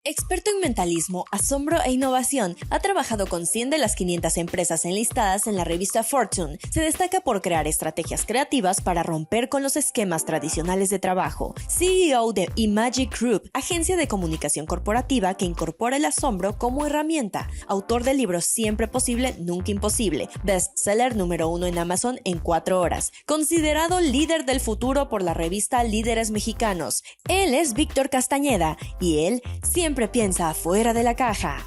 Experto en mentalismo, asombro e innovación, ha trabajado con 100 de las 500 empresas enlistadas en la revista Fortune. Se destaca por crear estrategias creativas para romper con los esquemas tradicionales de trabajo. CEO de Imagic Group, agencia de comunicación corporativa que incorpora el asombro como herramienta. Autor del libro Siempre Posible, Nunca Imposible. Bestseller número 1 en Amazon en 4 horas. Considerado líder del futuro por la revista Líderes Mexicanos. Él es Víctor Castañeda y él siempre piensa fuera de la caja.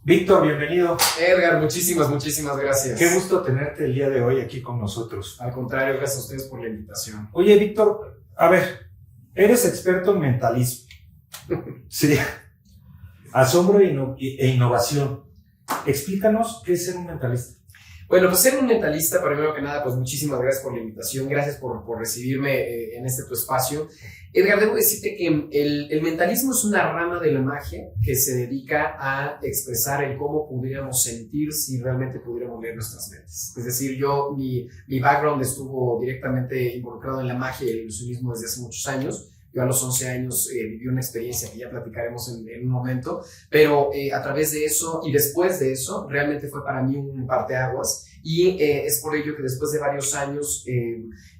Víctor, bienvenido. Edgar, muchísimas gracias. Qué gusto tenerte el día de hoy aquí con nosotros. Al contrario, gracias a ustedes por la invitación. Oye, Víctor, a ver, eres experto en mentalismo. Sí. Asombro e innovación. Explícanos qué es ser un mentalista. Bueno, pues ser un mentalista, primero que nada, pues muchísimas gracias por la invitación, gracias por recibirme en este tu espacio. Edgar, debo decirte que el mentalismo es una rama de la magia que se dedica a expresar el cómo pudiéramos sentir si realmente pudiéramos leer nuestras mentes. Es decir, mi background estuvo directamente involucrado en la magia y el ilusionismo desde hace muchos años. Yo a los 11 años viví una experiencia que ya platicaremos en un momento, pero a través de eso y después de eso, realmente fue para mí un parteaguas y es por ello que después de varios años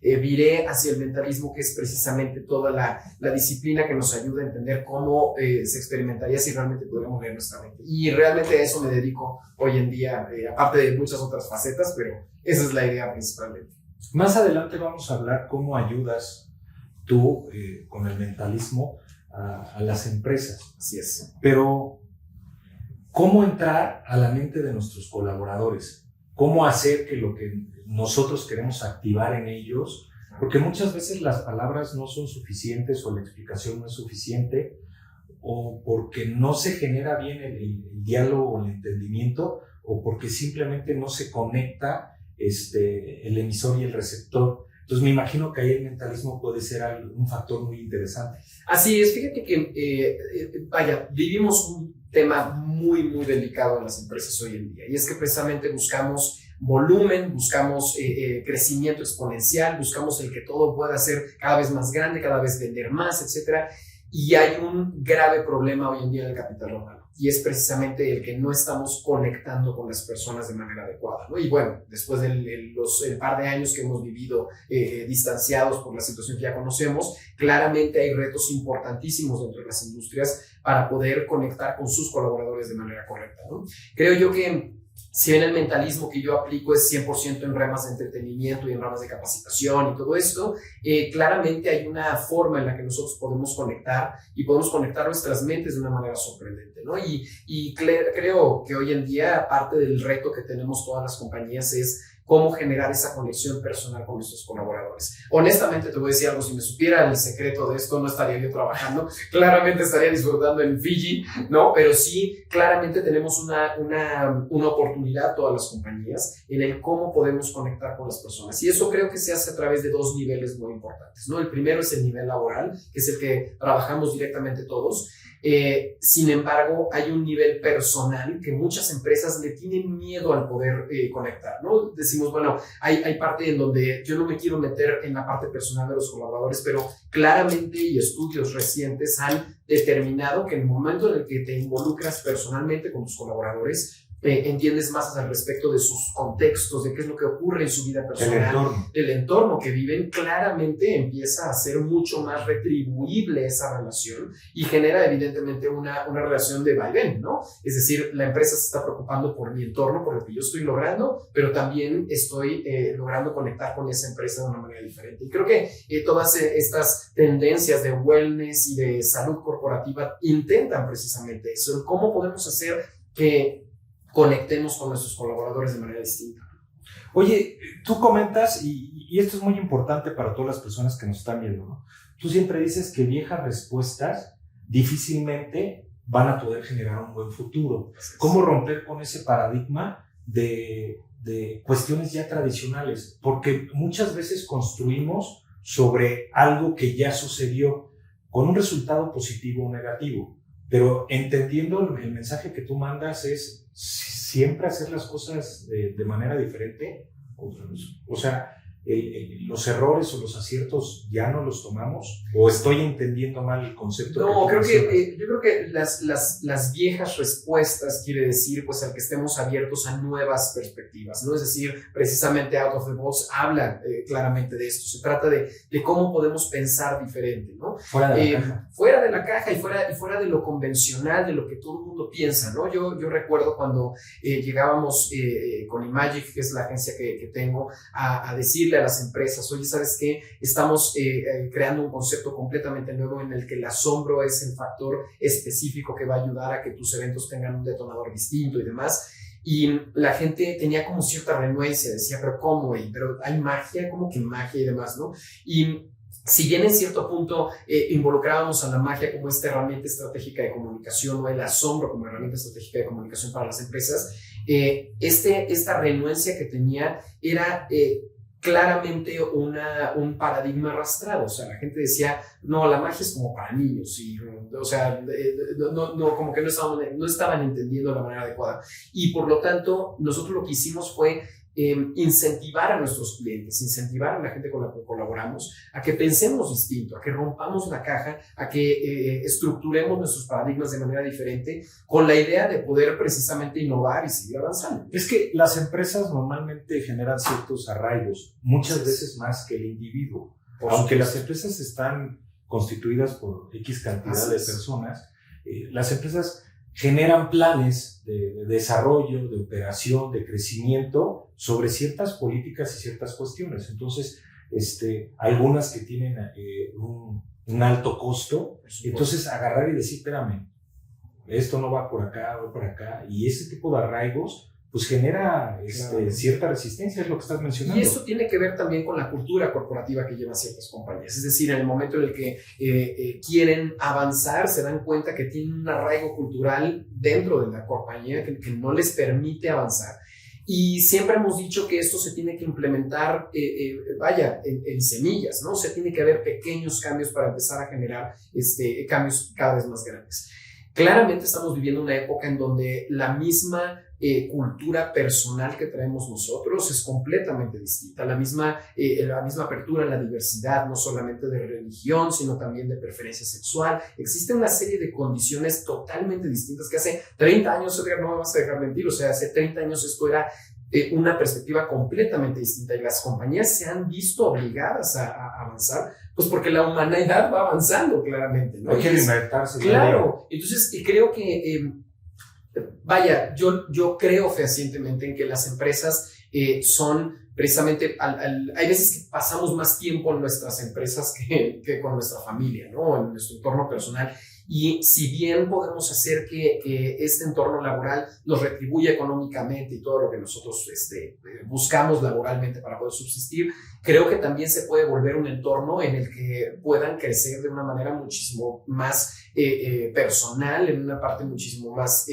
viré hacia el mentalismo, que es precisamente toda la disciplina que nos ayuda a entender cómo se experimentaría si realmente pudiéramos leer nuestra mente. Y realmente a eso me dedico hoy en día, aparte de muchas otras facetas, pero esa es la idea principalmente. Más adelante vamos a hablar cómo ayudas tú con el mentalismo a las empresas. Así es. Pero, ¿cómo entrar a la mente de nuestros colaboradores? ¿Cómo hacer que lo que nosotros queremos activar en ellos? Porque muchas veces las palabras no son suficientes o la explicación no es suficiente, o porque no se genera bien el diálogo o el entendimiento, o porque simplemente no se conecta el emisor y el receptor. Entonces me imagino que ahí el mentalismo puede ser un factor muy interesante. Así es, fíjate que, vivimos un tema muy delicado en las empresas hoy en día, y es que precisamente buscamos volumen, buscamos crecimiento exponencial, buscamos el que todo pueda ser cada vez más grande, cada vez vender más, etcétera. Y hay un grave problema hoy en día en el capital humano, y es precisamente el que no estamos conectando con las personas de manera adecuada, ¿no? Y bueno, después del par de años que hemos vivido distanciados por la situación que ya conocemos, claramente hay retos importantísimos dentro de las industrias para poder conectar con sus colaboradores de manera correcta, ¿no? Creo yo que si bien el mentalismo que yo aplico es 100% en ramas de entretenimiento y en ramas de capacitación y todo esto, claramente hay una forma en la que nosotros podemos conectar y podemos conectar nuestras mentes de una manera sorprendente, ¿no? Y creo que hoy en día parte del reto que tenemos todas las compañías es cómo generar esa conexión personal con nuestros colaboradores. Honestamente, te voy a decir algo, si me supiera el secreto de esto, no estaría yo trabajando, claramente estaría disfrutando en Fiji, ¿no? Pero sí, claramente tenemos una oportunidad, todas las compañías, en el cómo podemos conectar con las personas. Y eso creo que se hace a través de dos niveles muy importantes, ¿no? El primero es el nivel laboral, que es el que trabajamos directamente todos. Sin embargo, hay un nivel personal que muchas empresas le tienen miedo al poder conectar, ¿no? Decimos, bueno, hay parte en donde yo no me quiero meter en la parte personal de los colaboradores, pero claramente y estudios recientes han determinado que en el momento en el que te involucras personalmente con tus colaboradores, entiendes más al respecto de sus contextos, de qué es lo que ocurre en su vida personal, del entorno que viven, claramente empieza a ser mucho más retribuible esa relación y genera evidentemente una relación de vaivén, ¿no? Es decir, la empresa se está preocupando por mi entorno, por lo que yo estoy logrando, pero también estoy logrando conectar con esa empresa de una manera diferente. Y creo que todas estas tendencias de wellness y de salud corporativa intentan precisamente eso, cómo podemos hacer que conectemos con nuestros colaboradores de manera distinta. Oye, tú comentas, y esto es muy importante para todas las personas que nos están viendo, ¿no? Tú siempre dices que viejas respuestas difícilmente van a poder generar un buen futuro. ¿Cómo romper con ese paradigma de cuestiones ya tradicionales? Porque muchas veces construimos sobre algo que ya sucedió con un resultado positivo o negativo. Pero entendiendo el mensaje que tú mandas es siempre hacer las cosas de manera diferente. O sea, los errores o los aciertos ya no los tomamos, o estoy entendiendo mal el concepto. No, yo creo que las viejas respuestas quiere decir pues al que estemos abiertos a nuevas perspectivas, ¿no? Es decir, precisamente Out of the Box habla claramente de esto. Se trata de cómo podemos pensar diferente, ¿no? Fuera de la caja. Fuera de la caja y fuera de lo convencional, de lo que todo el mundo piensa, ¿no? Yo recuerdo cuando llegábamos con Imagic, que es la agencia que tengo, a decirle a las empresas, oye, ¿sabes qué? Estamos creando un concepto completamente nuevo en el que el asombro es el factor específico que va a ayudar a que tus eventos tengan un detonador distinto y demás. Y la gente tenía como cierta renuencia, decía, pero ¿cómo? Pero hay magia, ¿cómo que magia y demás, ¿no? Y si bien en cierto punto involucrábamos a la magia como esta herramienta estratégica de comunicación o el asombro como herramienta estratégica de comunicación para las empresas, esta renuencia que tenía era claramente un paradigma arrastrado. O sea, la gente decía, no, la magia es como para niños, y, o sea, no, como que no estaban entendiendo la manera adecuada. Y por lo tanto, nosotros lo que hicimos fue incentivar a nuestros clientes, incentivar a la gente con la que colaboramos a que pensemos distinto, a que rompamos la caja, a que estructuremos nuestros paradigmas de manera diferente, con la idea de poder precisamente innovar y seguir avanzando. Es que las empresas normalmente generan ciertos arraigos, muchas veces más que el individuo. Aunque las empresas están constituidas por X cantidad de personas, las empresas generan planes de desarrollo, de operación, de crecimiento sobre ciertas políticas y ciertas cuestiones. Entonces, algunas que tienen un alto costo, entonces agarrar y decir, espérame, esto no va por acá, va por acá, y ese tipo de arraigos pues genera cierta resistencia, es lo que estás mencionando. Y esto tiene que ver también con la cultura corporativa que llevan ciertas compañías. Es decir, en el momento en el que quieren avanzar, se dan cuenta que tienen un arraigo cultural dentro de la compañía que no les permite avanzar. Y siempre hemos dicho que esto se tiene que implementar, en semillas, ¿no? O sea, tiene que haber pequeños cambios para empezar a generar cambios cada vez más grandes. Claramente estamos viviendo una época en donde la misma cultura personal que traemos nosotros es completamente distinta. La misma apertura a la diversidad, no solamente de religión, sino también de preferencia sexual. Existe una serie de condiciones totalmente distintas que hace 30 años, Edgar, no me vas a dejar mentir, o sea, hace 30 años esto era una perspectiva completamente distinta y las compañías se han visto obligadas a avanzar, pues porque la humanidad va avanzando claramente, ¿no? Hay que alimentarse. Claro, entonces creo que yo creo fehacientemente en que las empresas son precisamente, hay veces que pasamos más tiempo en nuestras empresas que con nuestra familia, ¿no? En nuestro entorno personal. Y si bien podemos hacer que este entorno laboral nos retribuya económicamente y todo lo que nosotros buscamos laboralmente para poder subsistir, creo que también se puede volver un entorno en el que puedan crecer de una manera muchísimo más personal, en una parte muchísimo más,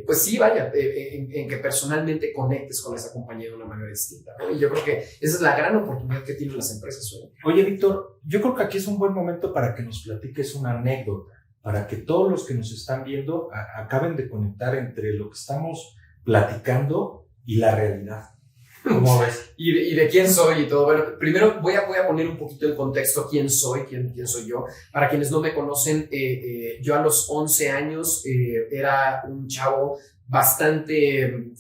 pues sí, en que personalmente conectes con esa compañía de una manera distinta, ¿no? Y yo creo que esa es la gran oportunidad que tienen las empresas hoy. Oye, Víctor, yo creo que aquí es un buen momento para que nos platiques una anécdota, para que todos los que nos están viendo acaben de conectar entre lo que estamos platicando y la realidad. ¿Cómo ves? Y de quién soy y todo. Bueno, primero voy a poner un poquito en contexto quién soy yo. Para quienes no me conocen, yo a los 11 años era un chavo bastante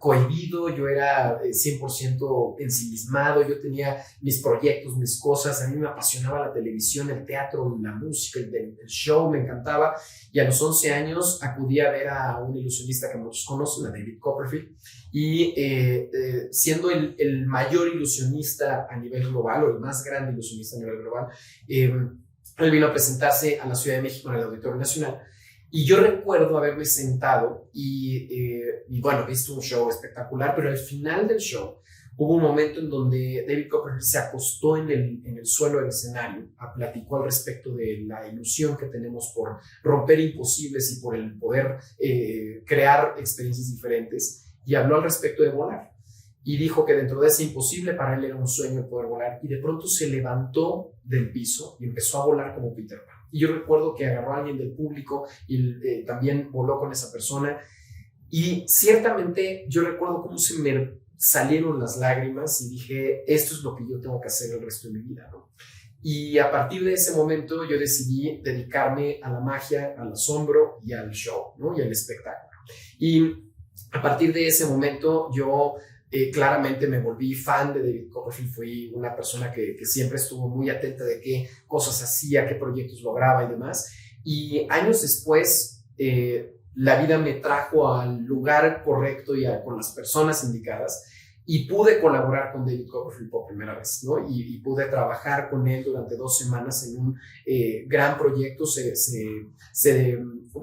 cohibido, yo era 100% ensimismado, yo tenía mis proyectos, mis cosas, a mí me apasionaba la televisión, el teatro, la música, el show, me encantaba, y a los 11 años acudí a ver a un ilusionista que muchos conocen, a David Copperfield, y siendo el mayor ilusionista a nivel global, o el más grande ilusionista a nivel global, él vino a presentarse a la Ciudad de México en el Auditorio Nacional. Y yo recuerdo haberme sentado y bueno, visto un show espectacular, pero al final del show hubo un momento en donde David Copperfield se acostó en el suelo del escenario, platicó al respecto de la ilusión que tenemos por romper imposibles y por el poder crear experiencias diferentes, y habló al respecto de volar. Y dijo que dentro de ese imposible para él era un sueño poder volar, y de pronto se levantó del piso y empezó a volar como Peter Pan. Y yo recuerdo que agarró a alguien del público y también voló con esa persona. Y ciertamente yo recuerdo cómo se salieron las lágrimas y dije, esto es lo que yo tengo que hacer el resto de mi vida, ¿no? Y a partir de ese momento yo decidí dedicarme a la magia, al asombro y al show, ¿no? Y al espectáculo. Y a partir de ese momento yo claramente me volví fan de David Copperfield. Fui una persona que siempre estuvo muy atenta de qué cosas hacía, qué proyectos lograba y demás. Y años después, la vida me trajo al lugar correcto y con las personas indicadas, y pude colaborar con David Copperfield por primera vez, ¿no? Y pude trabajar con él durante 2 semanas en un gran proyecto.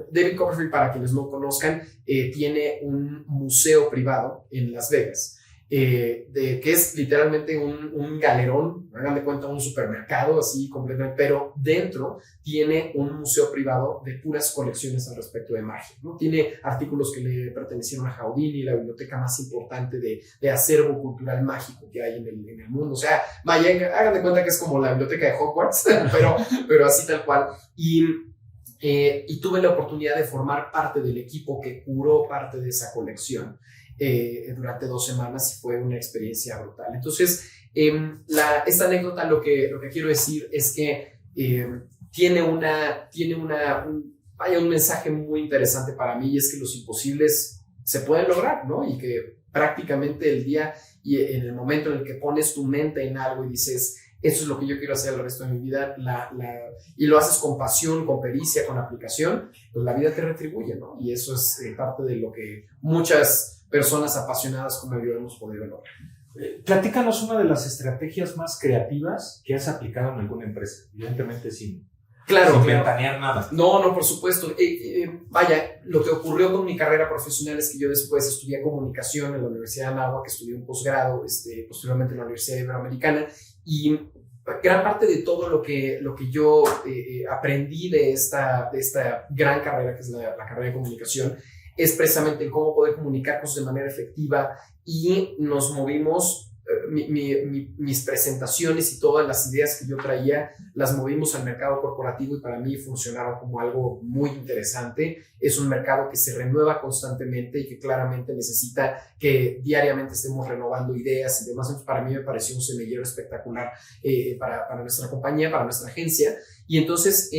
David Copperfield, para quienes no conozcan, tiene un museo privado en Las Vegas, que es literalmente un galerón, hagan de cuenta un supermercado así completamente, pero dentro tiene un museo privado de puras colecciones al respecto de magia, ¿no? Tiene artículos que le pertenecieron a Houdini, la biblioteca más importante de acervo cultural mágico que hay en el mundo. O sea, vaya, hagan de cuenta que es como la biblioteca de Hogwarts, pero así tal cual. Y tuve la oportunidad de formar parte del equipo que curó parte de esa colección durante 2 semanas, y fue una experiencia brutal. Entonces, esta anécdota, lo que quiero decir es que tiene un mensaje muy interesante para mí, y es que los imposibles se pueden lograr, ¿no? Y que prácticamente el día y en el momento en el que pones tu mente en algo y dices, eso es lo que yo quiero hacer el resto de mi vida, y lo haces con pasión, con pericia, con aplicación, pues la vida te retribuye, ¿no? Y eso es parte de lo que muchas personas apasionadas como yo hemos podido lograr. Platícanos una de las estrategias más creativas que has aplicado en alguna empresa, evidentemente sin ventanear nada. No, por supuesto. Vaya, lo que ocurrió con mi carrera profesional es que yo después estudié comunicación en la Universidad de Anáhuac, que estudié un posgrado, posteriormente en la Universidad Iberoamericana, y gran parte de todo lo que yo aprendí de esta gran carrera, que es la carrera de comunicación, es precisamente el cómo poder comunicar cosas de manera efectiva, y nos movimos, mis presentaciones y todas las ideas que yo traía las movimos al mercado corporativo, y para mí funcionaron como algo muy interesante. Es un mercado que se renueva constantemente y que claramente necesita que diariamente estemos renovando ideas y demás. Entonces, para mí me pareció un semillero espectacular para nuestra compañía, para nuestra agencia. Y entonces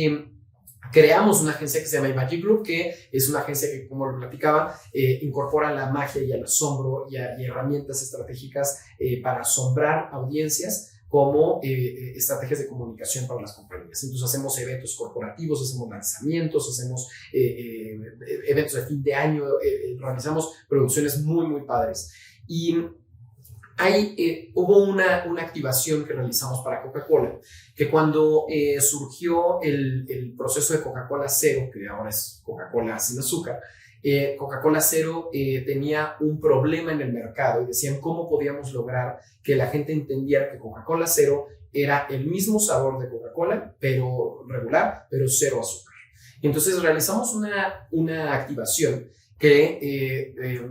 creamos una agencia que se llama Magic Group, que es una agencia que, como lo platicaba, incorpora la magia y el asombro y herramientas estratégicas para asombrar audiencias como estrategias de comunicación para las compañías. Entonces hacemos eventos corporativos, hacemos lanzamientos, hacemos eventos de fin de año, realizamos producciones muy, muy padres. Y hubo una activación que realizamos para Coca-Cola, que cuando surgió el proceso de Coca-Cola Cero, que ahora es Coca-Cola sin azúcar, Coca-Cola Cero tenía un problema en el mercado, y decían cómo podíamos lograr que la gente entendiera que Coca-Cola Cero era el mismo sabor de Coca-Cola, pero regular, pero cero azúcar. Entonces realizamos una activación que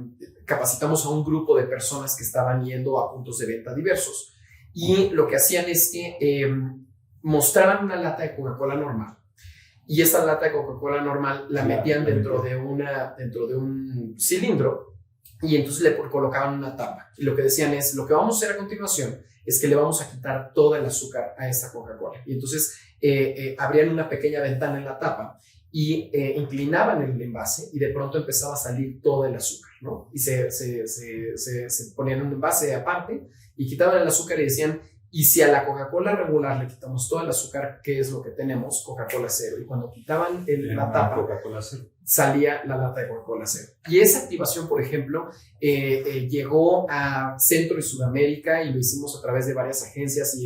capacitamos a un grupo de personas que estaban yendo a puntos de venta diversos, y lo que hacían es que mostraban una lata de Coca-Cola normal, y esta lata de Coca-Cola normal la metían dentro de un cilindro, y entonces le colocaban una tapa, y lo que decían es, lo que vamos a hacer a continuación es que le vamos a quitar todo el azúcar a esta Coca-Cola, y entonces abrían una pequeña ventana en la tapa y inclinaban el envase, y de pronto empezaba a salir todo el azúcar, ¿no? Y se ponían un envase aparte y quitaban el azúcar y decían, y si a la Coca-Cola regular le quitamos todo el azúcar, ¿qué es lo que tenemos? Coca-Cola Cero. Y cuando quitaban la tapa, Coca-Cola Cero, salía la lata de Coca-Cola Cero. Y esa activación, por ejemplo, llegó a Centro y Sudamérica, y lo hicimos a través de varias agencias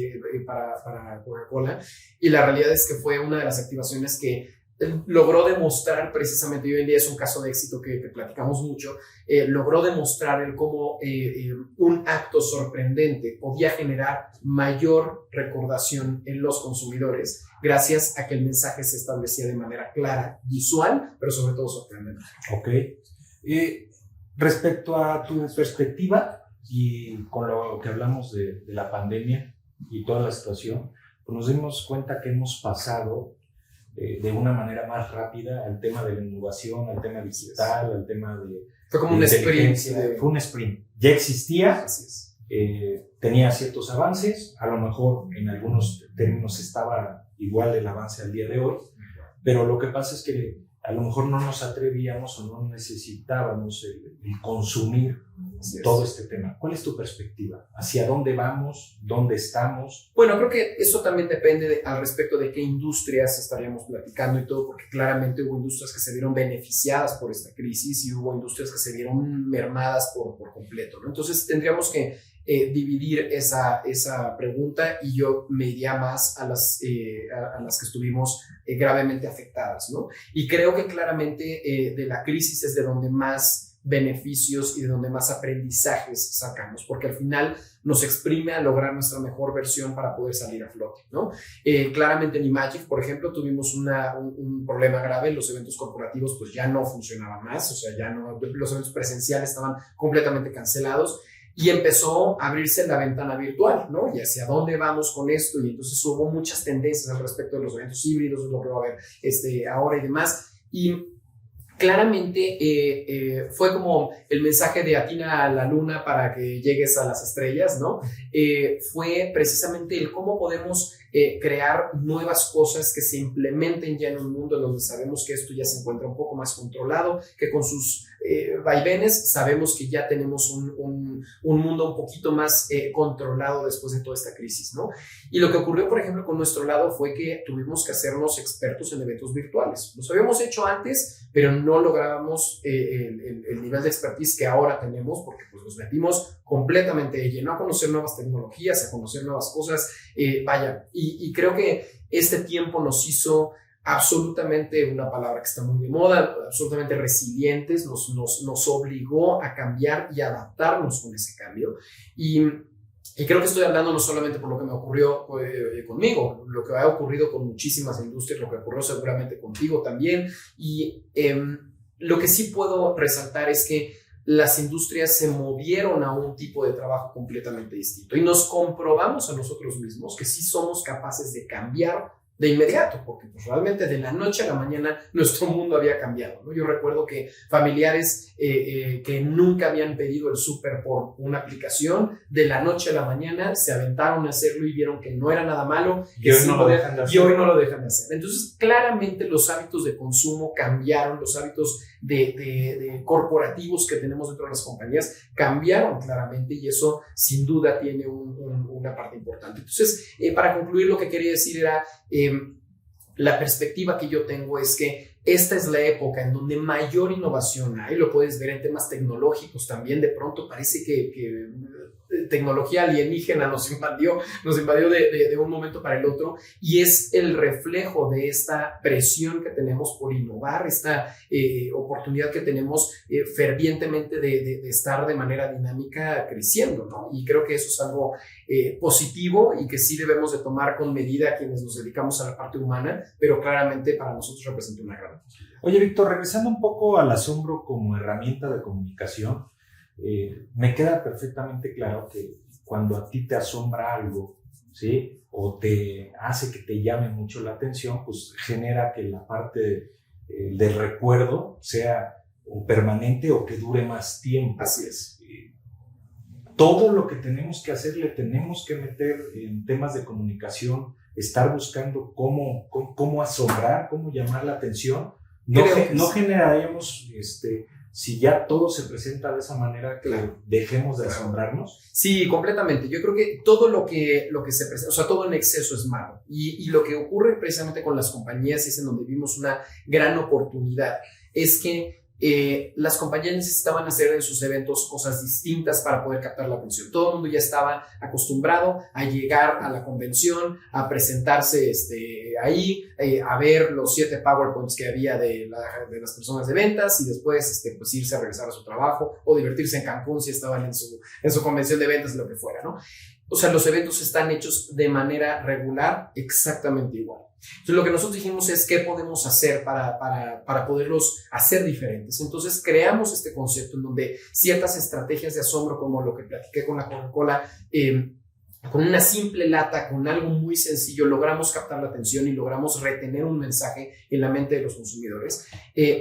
para Coca-Cola, y la realidad es que fue una de las activaciones que logró demostrar precisamente, y hoy en día es un caso de éxito que platicamos mucho, logró demostrar cómo un acto sorprendente podía generar mayor recordación en los consumidores gracias a que el mensaje se establecía de manera clara, visual, pero sobre todo sorprendente. Ok. Respecto a tu perspectiva y con lo que hablamos de la pandemia y toda la situación, pues nos dimos cuenta que hemos pasado de una manera más rápida al tema de la innovación, al tema digital, al tema de fue como un sprint. Fue un sprint. ya existía, Así es. tenía ciertos avances, a lo mejor en algunos términos estaba igual el avance al día de hoy, pero lo que pasa es que a lo mejor no nos atrevíamos o no necesitábamos el consumir todo este tema. ¿Cuál es tu perspectiva? ¿Hacia dónde vamos? ¿Dónde estamos? Bueno, creo que eso también depende al respecto de qué industrias estaríamos platicando y todo, porque claramente hubo industrias que se vieron beneficiadas por esta crisis y hubo industrias que se vieron mermadas por completo, ¿no? Entonces tendríamos que dividir esa pregunta y yo me iría más a las que estuvimos gravemente afectadas, ¿no? Y creo que claramente de la crisis es de donde más beneficios y de donde más aprendizajes sacamos, porque al final nos exprime a lograr nuestra mejor versión para poder salir a flote, ¿no? Claramente en Imagic, por ejemplo, tuvimos un problema grave, los eventos corporativos pues ya no funcionaban más, o sea, ya no, los eventos presenciales estaban completamente cancelados, y empezó a abrirse la ventana virtual, ¿no? Y hacia dónde vamos con esto, y entonces hubo muchas tendencias al respecto de los eventos híbridos, es lo que va a haber ahora y demás, y claramente fue como el mensaje de atina a la luna para que llegues a las estrellas, ¿no? Fue precisamente el cómo podemos crear nuevas cosas que se implementen ya en un mundo en donde sabemos que esto ya se encuentra un poco más controlado, que con sus vaivenes sabemos que ya tenemos un mundo un poquito más controlado después de toda esta crisis, ¿no? Y lo que ocurrió, por ejemplo, con nuestro lado fue que tuvimos que hacernos expertos en eventos virtuales. Los habíamos hecho antes, pero no lográbamos el nivel de expertise que ahora tenemos, porque pues nos metimos completamente de lleno a conocer nuevas tecnologías, a conocer nuevas cosas, y creo que este tiempo nos hizo absolutamente, una palabra que está muy de moda, absolutamente resilientes, nos obligó a cambiar y adaptarnos con ese cambio, y creo que estoy hablando no solamente por lo que me ocurrió conmigo, lo que ha ocurrido con muchísimas industrias, lo que ocurrió seguramente contigo también, y lo que sí puedo resaltar es que las industrias se movieron a un tipo de trabajo completamente distinto y nos comprobamos a nosotros mismos que sí somos capaces de cambiar de inmediato, porque pues, realmente de la noche a la mañana nuestro mundo había cambiado, ¿no? Yo recuerdo que familiares que nunca habían pedido el súper por una aplicación, de la noche a la mañana se aventaron a hacerlo y vieron que no era nada malo, y hoy no lo dejan de hacer. Y hoy no lo dejan de hacer. Entonces, claramente los hábitos de consumo cambiaron, los hábitos de corporativos que tenemos dentro de las compañías cambiaron claramente, y eso sin duda tiene una parte importante. Entonces, para concluir, lo que quería decir era la perspectiva que yo tengo es que esta es la época en donde mayor innovación hay, lo puedes ver en temas tecnológicos también. De pronto parece que tecnología alienígena nos invadió de un momento para el otro, y es el reflejo de esta presión que tenemos por innovar, esta oportunidad que tenemos fervientemente de estar de manera dinámica creciendo, ¿no? Y creo que eso es algo positivo y que sí debemos de tomar con medida a quienes nos dedicamos a la parte humana, pero claramente para nosotros representa una gran posibilidad. Oye, Víctor, regresando un poco al asombro como herramienta de comunicación, me queda perfectamente claro que cuando a ti te asombra algo, ¿sí? O te hace que te llame mucho la atención, pues genera que la parte del recuerdo sea o permanente o que dure más tiempo. Así es. Todo lo que tenemos que hacer le tenemos que meter en temas de comunicación, estar buscando cómo asombrar, cómo llamar la atención. No generaríamos, si ya todo se presenta de esa manera, que dejemos de asombrarnos. Sí, completamente. Yo creo que todo lo que se presenta, o sea, todo en exceso es malo. Y lo que ocurre precisamente con las compañías, y es en donde vimos una gran oportunidad, es que las compañías necesitaban hacer en sus eventos cosas distintas para poder captar la atención. Todo el mundo ya estaba acostumbrado a llegar a la convención, a presentarse ahí, a ver los 7 PowerPoints que había de las personas de ventas, y después pues irse a regresar a su trabajo o divertirse en Cancún si estaban en su convención de ventas, lo que fuera, ¿no? O sea, los eventos están hechos de manera regular, exactamente igual. Entonces, lo que nosotros dijimos es qué podemos hacer para poderlos hacer diferentes. Entonces, creamos este concepto en donde ciertas estrategias de asombro, como lo que platiqué con la Coca-Cola, con una simple lata, con algo muy sencillo, logramos captar la atención y logramos retener un mensaje en la mente de los consumidores.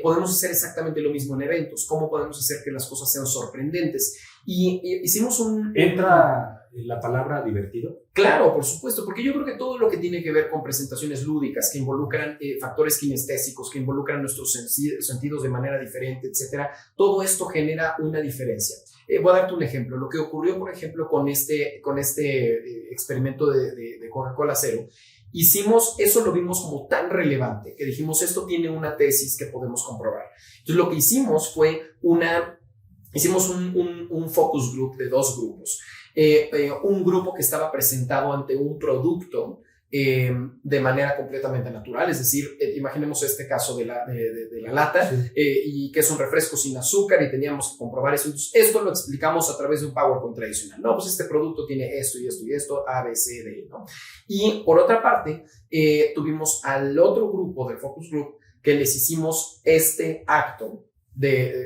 Podemos hacer exactamente lo mismo en eventos. ¿Cómo podemos hacer que las cosas sean sorprendentes? Y hicimos ¿Entra la palabra divertido? Claro, por supuesto, porque yo creo que todo lo que tiene que ver con presentaciones lúdicas, que involucran factores kinestésicos, que involucran nuestros sentidos de manera diferente, etcétera, todo esto genera una diferencia. Voy a darte un ejemplo. Lo que ocurrió, por ejemplo, con este experimento de Coca-Cola Cero, eso lo vimos como tan relevante que dijimos, esto tiene una tesis que podemos comprobar. Entonces, lo que hicimos fue hicimos un focus group de 2 grupos. Un grupo que estaba presentado ante un producto de manera completamente natural, es decir, imaginemos este caso de la lata, sí. Y que es un refresco sin azúcar y teníamos que comprobar eso. Entonces, esto lo explicamos a través de un PowerPoint tradicional. No, pues este producto tiene esto y esto y esto, A, B, C, D, ¿no? Y por otra parte, tuvimos al otro grupo del focus group que les hicimos este acto de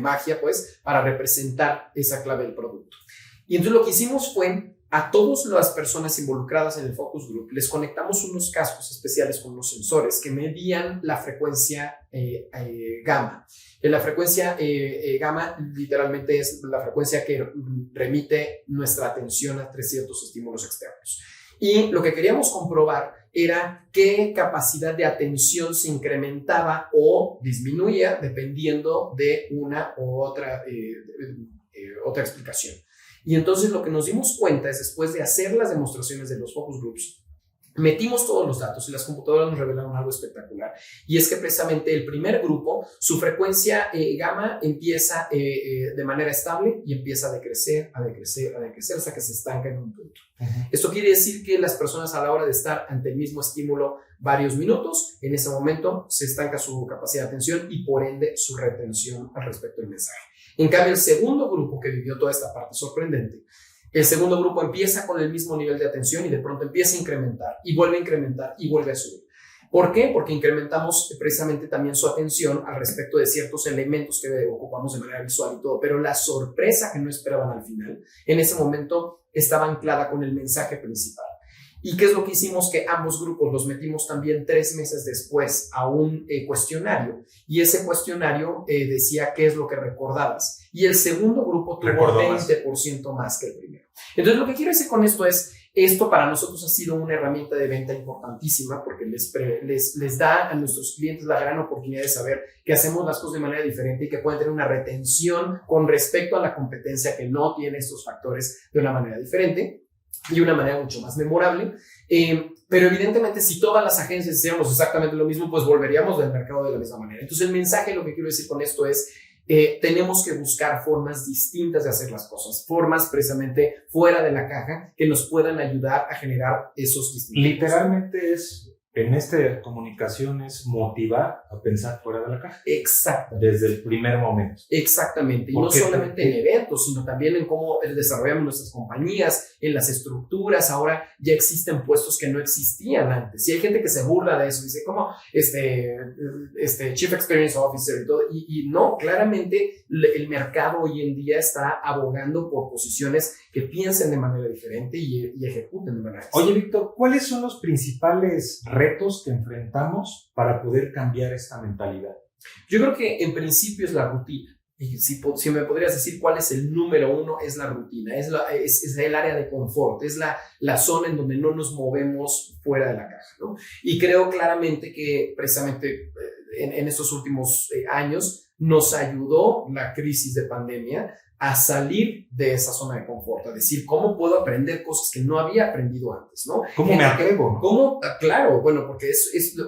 magia, pues, para representar esa clave del producto. Y entonces lo que hicimos fue, a todas las personas involucradas en el focus group, les conectamos unos cascos especiales con unos sensores que medían la frecuencia gamma. La frecuencia gamma literalmente es la frecuencia que remite nuestra atención a ciertos estímulos externos. Y lo que queríamos comprobar era qué capacidad de atención se incrementaba o disminuía dependiendo de una u otra explicación. Y entonces lo que nos dimos cuenta es, después de hacer las demostraciones de los focus groups, metimos todos los datos y las computadoras nos revelaron algo espectacular. Y es que precisamente el primer grupo, su frecuencia gamma empieza de manera estable y empieza a decrecer hasta que se estanca en un punto. Uh-huh. Esto quiere decir que las personas, a la hora de estar ante el mismo estímulo varios minutos, en ese momento se estanca su capacidad de atención y por ende su retención al respecto del mensaje. En cambio, el segundo grupo que vivió toda esta parte sorprendente, el segundo grupo empieza con el mismo nivel de atención y de pronto empieza a incrementar y vuelve a incrementar y vuelve a subir. ¿Por qué? Porque incrementamos precisamente también su atención al respecto de ciertos elementos que ocupamos de manera visual y todo, pero la sorpresa que no esperaban al final, en ese momento estaba anclada con el mensaje principal. ¿Y qué es lo que hicimos? Que ambos grupos los metimos también 3 meses después a un cuestionario, y ese cuestionario decía qué es lo que recordabas, y el segundo grupo tuvo 20% más que el primero. Entonces, lo que quiero decir con esto es, esto para nosotros ha sido una herramienta de venta importantísima porque les da a nuestros clientes la gran oportunidad de saber que hacemos las cosas de manera diferente y que pueden tener una retención con respecto a la competencia que no tiene estos factores de una manera diferente y una manera mucho más memorable. Pero evidentemente, si todas las agencias hiciéramos exactamente lo mismo, pues volveríamos del mercado de la misma manera. Entonces, el mensaje, lo que quiero decir con esto es, tenemos que buscar formas distintas de hacer las cosas, formas precisamente fuera de la caja que nos puedan ayudar a generar esos distintos. Literalmente en esta comunicación es motivar a pensar fuera de la caja. Exacto. Desde el primer momento. Exactamente. Y no solamente en eventos, sino también en cómo desarrollamos nuestras compañías, en las estructuras. Ahora ya existen puestos que no existían antes. Y hay gente que se burla de eso. Dice, ¿cómo? Chief Experience Officer y todo. Y no, claramente el mercado hoy en día está abogando por posiciones que piensen de manera diferente y ejecuten de manera diferente. Oye, Víctor, ¿cuáles son los principales retos que enfrentamos para poder cambiar esta mentalidad? Yo creo que en principio es la rutina. Y si me podrías decir cuál es el número 1, es la rutina, es el área de confort, es la zona en donde no nos movemos fuera de la caja, ¿no? Y creo claramente que precisamente en estos últimos años nos ayudó la crisis de pandemia a salir de esa zona de confort, a decir, ¿cómo puedo aprender cosas que no había aprendido antes, ¿no? ¿Cómo me atrevo? ¿Cómo? Claro, bueno, porque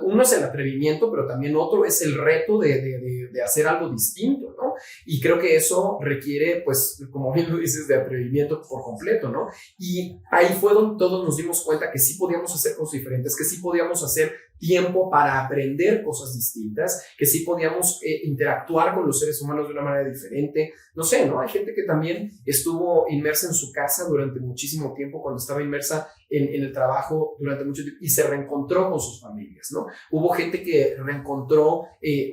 uno es el atrevimiento, pero también otro es el reto de hacer algo distinto, ¿no? Y creo que eso requiere, pues, como bien lo dices, de atrevimiento por completo, ¿no? Y ahí fue donde todos nos dimos cuenta que sí podíamos hacer cosas diferentes, que sí podíamos hacer tiempo para aprender cosas distintas, que sí podíamos interactuar con los seres humanos de una manera diferente. No sé, ¿no? Hay gente que también estuvo inmersa en su casa durante muchísimo tiempo, cuando estaba inmersa en el trabajo durante mucho tiempo y se reencontró con sus familias, ¿no? Hubo gente que reencontró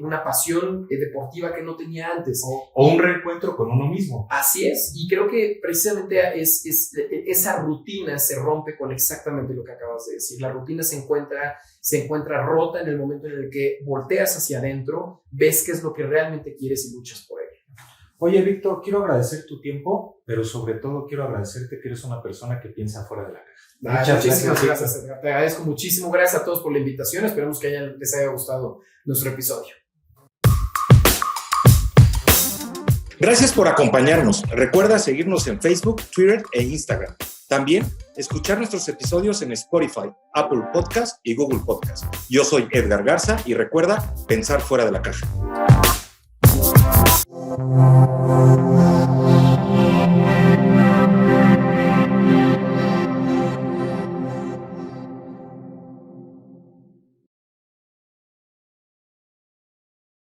una pasión deportiva que no tenía antes. O un reencuentro con uno mismo. Así es, y creo que precisamente esa rutina se rompe con exactamente lo que acabas de decir. La rutina se encuentra rota en el momento en el que volteas hacia adentro, ves qué es lo que realmente quieres y luchas por ello. Oye, Víctor, quiero agradecer tu tiempo, pero sobre todo quiero agradecerte que eres una persona que piensa fuera de la caja. Muchísimas gracias, Edgar. Te agradezco muchísimo. Gracias a todos por la invitación. Esperemos que les haya gustado nuestro episodio. Gracias por acompañarnos. Recuerda seguirnos en Facebook, Twitter e Instagram. También escuchar nuestros episodios en Spotify, Apple Podcast y Google Podcast. Yo soy Edgar Garza y recuerda pensar fuera de la caja.